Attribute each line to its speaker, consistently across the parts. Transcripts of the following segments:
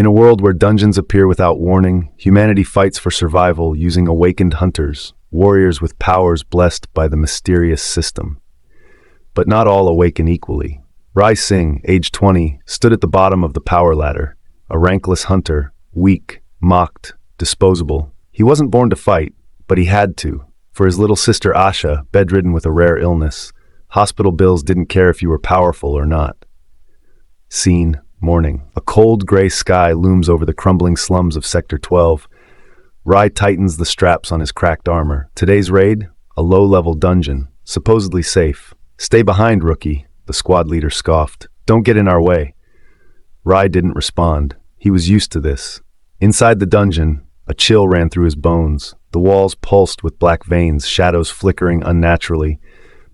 Speaker 1: In a world where dungeons appear without warning, humanity fights for survival using awakened hunters, warriors with powers blessed by the mysterious system. But not all awaken equally. Rai Singh, age 20, stood at the bottom of the power ladder, a rankless hunter, weak, mocked, disposable. He wasn't born to fight, but he had to. For his little sister Asha, bedridden with a rare illness, hospital bills didn't care if you were powerful or not. Scene, morning. A cold gray sky looms over the crumbling slums of Sector 12. Rai tightens the straps on his cracked armor. Today's raid? A low-level dungeon, supposedly safe. Stay behind, rookie, the squad leader scoffed. Don't get in our way. Rai didn't respond. He was used to this. Inside the dungeon, a chill ran through his bones. The walls pulsed with black veins, shadows flickering unnaturally.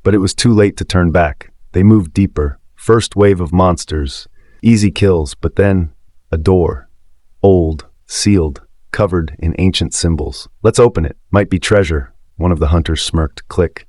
Speaker 1: But it was too late to turn back. They moved deeper. First wave of monsters. Easy kills, but then a door. Old, sealed, covered in ancient symbols. Let's open it. Might be treasure. One of the hunters smirked. Click.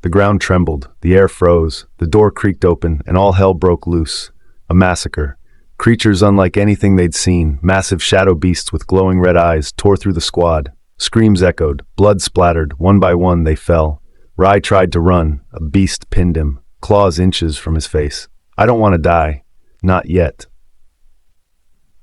Speaker 1: The ground trembled. The air froze. The door creaked open, and all hell broke loose. A massacre. Creatures unlike anything they'd seen, massive shadow beasts with glowing red eyes, tore through the squad. Screams echoed. Blood splattered. One by one, they fell. Rai tried to run. A beast pinned him, claws inches from his face. I don't want to die. Not yet.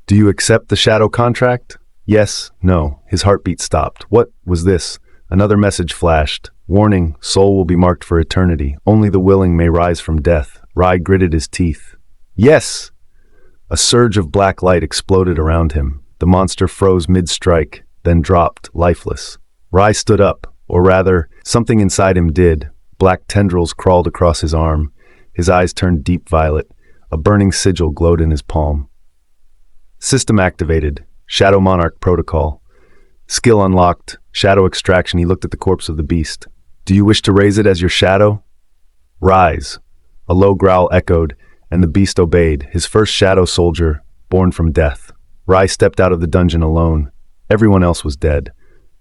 Speaker 1: Do you accept the shadow contract? Yes, no. His heartbeat stopped. What was this? Another message flashed. Warning, soul will be marked for eternity. Only the willing may rise from death. Rai gritted his teeth. Yes! A surge of black light exploded around him. The monster froze mid-strike, then dropped, lifeless. Rai stood up, or rather, something inside him did. Black tendrils crawled across his arm. His eyes turned deep violet. A burning sigil glowed in his palm. System activated. Shadow Monarch Protocol. Skill unlocked. Shadow extraction. He looked at the corpse of the beast. Do you wish to raise it as your shadow? Rise. A low growl echoed, and the beast obeyed, his first shadow soldier, born from death. Rai stepped out of the dungeon alone. Everyone else was dead,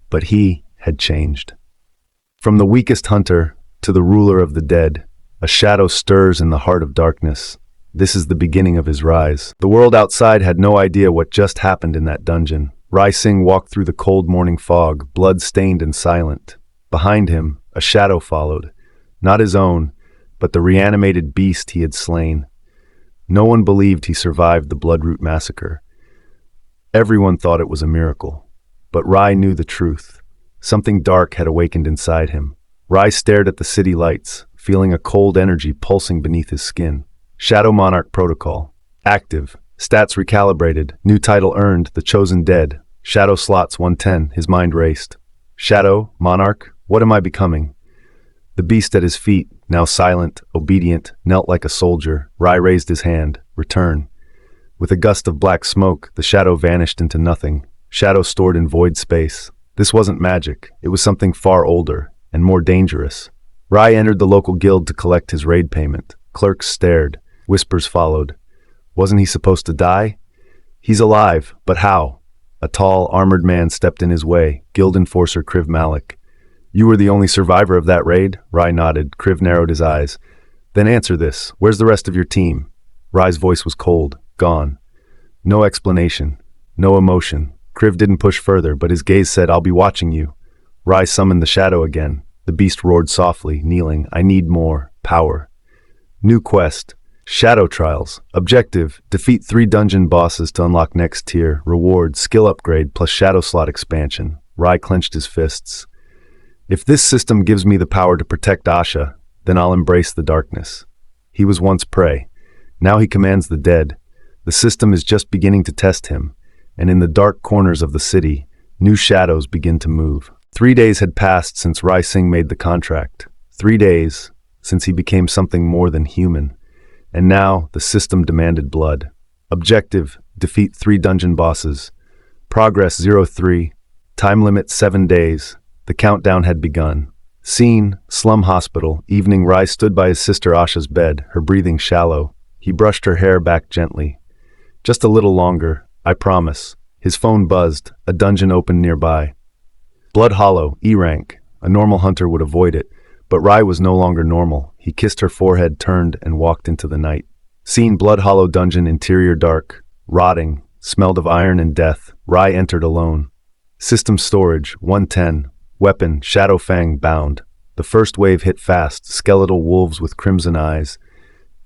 Speaker 1: but he had changed. From the weakest hunter to the ruler of the dead, a shadow stirs in the heart of darkness. This is the beginning of his rise. The world outside had no idea what just happened in that dungeon. Rai Singh walked through the cold morning fog, blood-stained and silent. Behind him, a shadow followed. Not his own, but the reanimated beast he had slain. No one believed he survived the Bloodroot massacre. Everyone thought it was a miracle. But Rai knew the truth. Something dark had awakened inside him. Rai stared at the city lights, feeling a cold energy pulsing beneath his skin. Shadow Monarch Protocol. Active. Stats recalibrated. New title earned. The Chosen Dead. Shadow slots 110. His mind raced. Shadow? Monarch? What am I becoming? The beast at his feet, now silent, obedient, knelt like a soldier. Rai raised his hand. Return. With a gust of black smoke, the shadow vanished into nothing. Shadow stored in void space. This wasn't magic. It was something far older and more dangerous. Rai entered the local guild to collect his raid payment. Clerks stared. Whispers followed. Wasn't he supposed to die? He's alive, but how? A tall, armored man stepped in his way, guild enforcer Kriv Malik. You were the only survivor of that raid? Rai nodded. Kriv narrowed his eyes. Then answer this. Where's the rest of your team? Rai's voice was cold. Gone. No explanation. No emotion. Kriv didn't push further, but his gaze said, I'll be watching you. Rai summoned the shadow again. The beast roared softly, kneeling. I need more. Power. New quest. Shadow Trials. Objective. Defeat 3 dungeon bosses to unlock next tier. Reward. Skill upgrade plus shadow slot expansion. Rai clenched his fists. If this system gives me the power to protect Asha, then I'll embrace the darkness. He was once prey. Now he commands the dead. The system is just beginning to test him, and in the dark corners of the city, new shadows begin to move. 3 days had passed since Rai Singh made the contract. 3 days since he became something more than human. And now the system demanded blood. Objective, defeat 3 dungeon bosses. Progress 03. Time limit 7 days. The countdown had begun. Scene, slum hospital. Evening. Rai stood by his sister Asha's bed, her breathing shallow. He brushed her hair back gently. Just a little longer, I promise. His phone buzzed. A dungeon opened nearby. Blood Hollow, E rank. A normal hunter would avoid it, but Rai was no longer normal. He kissed her forehead, turned, and walked into the night. Scene, Blood Hollow dungeon, interior dark. Rotting, smelled of iron and death. Rai entered alone. System storage, 110. Weapon, Shadow Fang bound. The first wave hit fast, skeletal wolves with crimson eyes.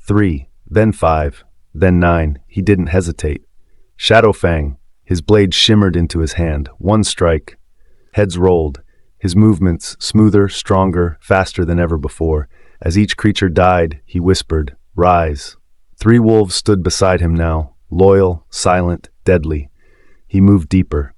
Speaker 1: 3, then 5, then 9. He didn't hesitate. Shadow Fang. His blade shimmered into his hand. One strike. Heads rolled. His movements smoother, stronger, faster than ever before. As each creature died, he whispered, "Rise." 3 wolves stood beside him now, loyal, silent, deadly. He moved deeper.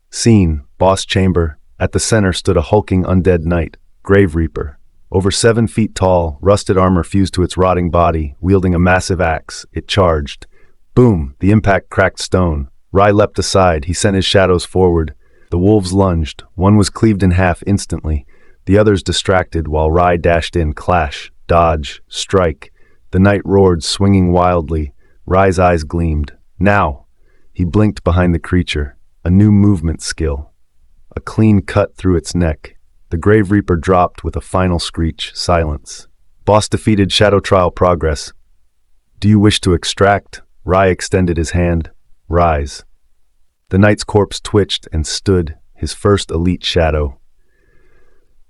Speaker 1: Scene, boss chamber. At the center stood a hulking undead knight, Grave Reaper. Over 7 feet tall, rusted armor fused to its rotting body, wielding a massive axe. It charged. Boom! The impact cracked stone. Rai leapt aside. He sent his shadows forward. The wolves lunged. One was cleaved in half instantly. The others distracted while Rai dashed in. Clash, dodge, strike. The knight roared, swinging wildly. Rai's eyes gleamed. Now! He blinked behind the creature. A new movement skill. A clean cut through its neck. The Grave Reaper dropped with a final screech. Silence. Boss defeated. Shadow trial progress. Do you wish to extract? Rai extended his hand. Rise. The knight's corpse twitched and stood, his first elite shadow.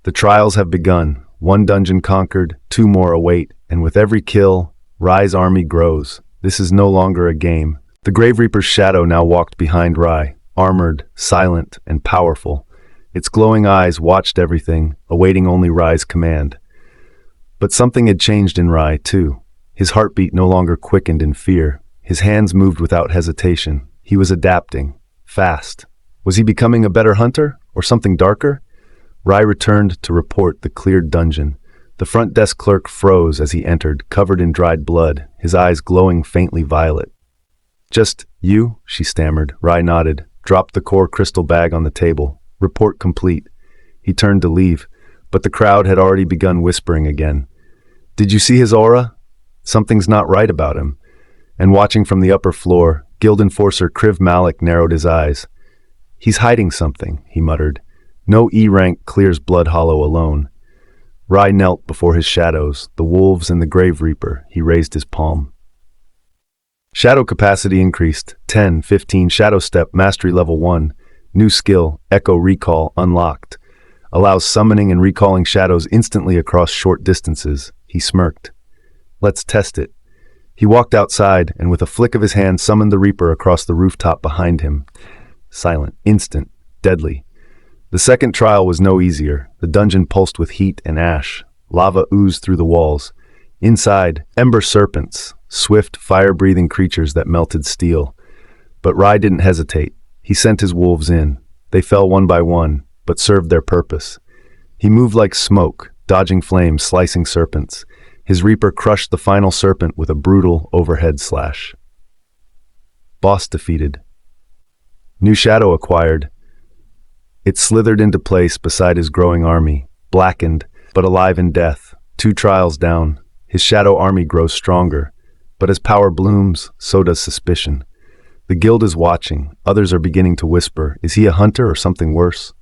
Speaker 1: The trials have begun. 1 dungeon conquered, 2 more await, and with every kill, Rai's army grows. This is no longer a game. The Grave Reaper's shadow now walked behind Rai, armored, silent, and powerful. Its glowing eyes watched everything, awaiting only Rai's command. But something had changed in Rai, too. His heartbeat no longer quickened in fear. His hands moved without hesitation. He was adapting. Fast. Was he becoming a better hunter, or something darker? Rai returned to report the cleared dungeon. The front desk clerk froze as he entered, covered in dried blood, his eyes glowing faintly violet. Just you? She stammered. Rai nodded, dropped the core crystal bag on the table. Report complete. He turned to leave, but the crowd had already begun whispering again. Did you see his aura? Something's not right about him. And watching from the upper floor, Guild Enforcer Kriv Malik narrowed his eyes. He's hiding something, he muttered. No E rank clears Blood Hollow alone. Rai knelt before his shadows, the wolves and the Grave Reaper. He raised his palm. Shadow capacity increased. 10, 15, Shadow Step, Mastery Level 1. New skill, Echo Recall, unlocked. Allows summoning and recalling shadows instantly across short distances. He smirked. Let's test it. He walked outside and with a flick of his hand summoned the Reaper across the rooftop behind him. Silent, instant, deadly. The second trial was no easier. The dungeon pulsed with heat and ash. Lava oozed through the walls. Inside, ember serpents, swift, fire-breathing creatures that melted steel. But Rai didn't hesitate. He sent his wolves in. They fell one by one, but served their purpose. He moved like smoke, dodging flames, slicing serpents. His Reaper crushed the final serpent with a brutal overhead slash. Boss defeated. New shadow acquired. It slithered into place beside his growing army, blackened, but alive in death. 2 trials down. His shadow army grows stronger. But as power blooms, so does suspicion. The guild is watching. Others are beginning to whisper, is he a hunter or something worse?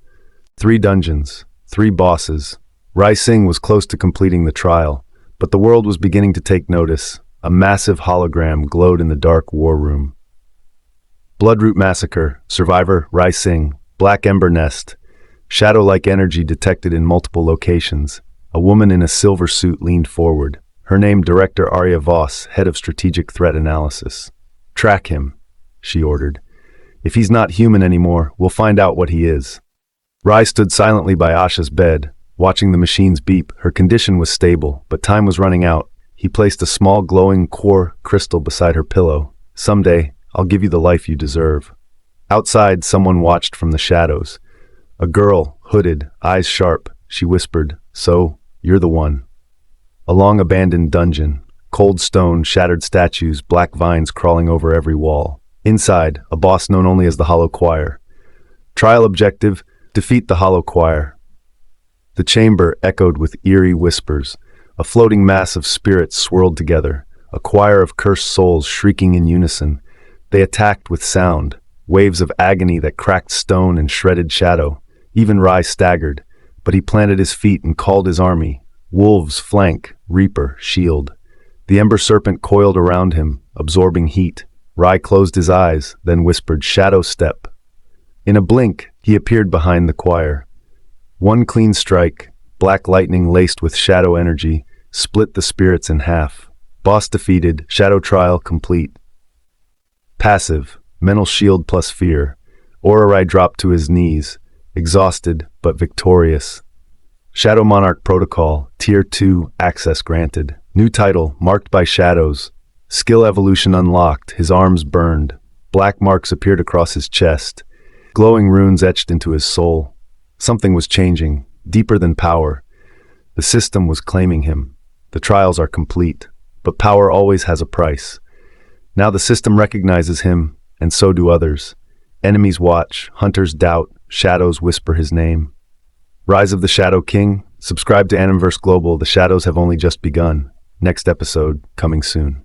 Speaker 1: 3 dungeons, 3 bosses. Rai Singh was close to completing the trial, but the world was beginning to take notice. A massive hologram glowed in the dark war room. Bloodroot Massacre, Survivor, Rai Singh, Black Ember Nest. Shadow-like energy detected in multiple locations. A woman in a silver suit leaned forward. Her name, Director Arya Voss, Head of Strategic Threat Analysis. Track him, she ordered. If he's not human anymore, we'll find out what he is. Rai stood silently by Asha's bed, watching the machines beep. Her condition was stable, but time was running out. He placed a small glowing core crystal beside her pillow. Someday, I'll give you the life you deserve. Outside, someone watched from the shadows. A girl, hooded, eyes sharp. She whispered, "So, you're the one." A long abandoned dungeon. Cold stone, shattered statues, black vines crawling over every wall. Inside, a boss known only as the Hollow Choir. Trial objective, defeat the Hollow Choir. The chamber echoed with eerie whispers. A floating mass of spirits swirled together. A choir of cursed souls shrieking in unison. They attacked with sound. Waves of agony that cracked stone and shredded shadow. Even Rai staggered, but he planted his feet and called his army. Wolves, flank, Reaper, shield. The Ember Serpent coiled around him, absorbing heat. Rai closed his eyes, then whispered, "Shadow step." In a blink, he appeared behind the choir. One clean strike, black lightning laced with shadow energy, split the spirits in half. Boss defeated, shadow trial complete. Passive, mental shield plus fear. Rai dropped to his knees, exhausted but victorious. Shadow Monarch Protocol, Tier 2, access granted. New title, marked by shadows. Skill evolution unlocked, his arms burned. Black marks appeared across his chest. Glowing runes etched into his soul. Something was changing, deeper than power. The system was claiming him. The trials are complete, but power always has a price. Now the system recognizes him, and so do others. Enemies watch, hunters doubt, shadows whisper his name. Rise of the Shadow King. Subscribe to AnimeVerse Global. The shadows have only just begun. Next episode, coming soon.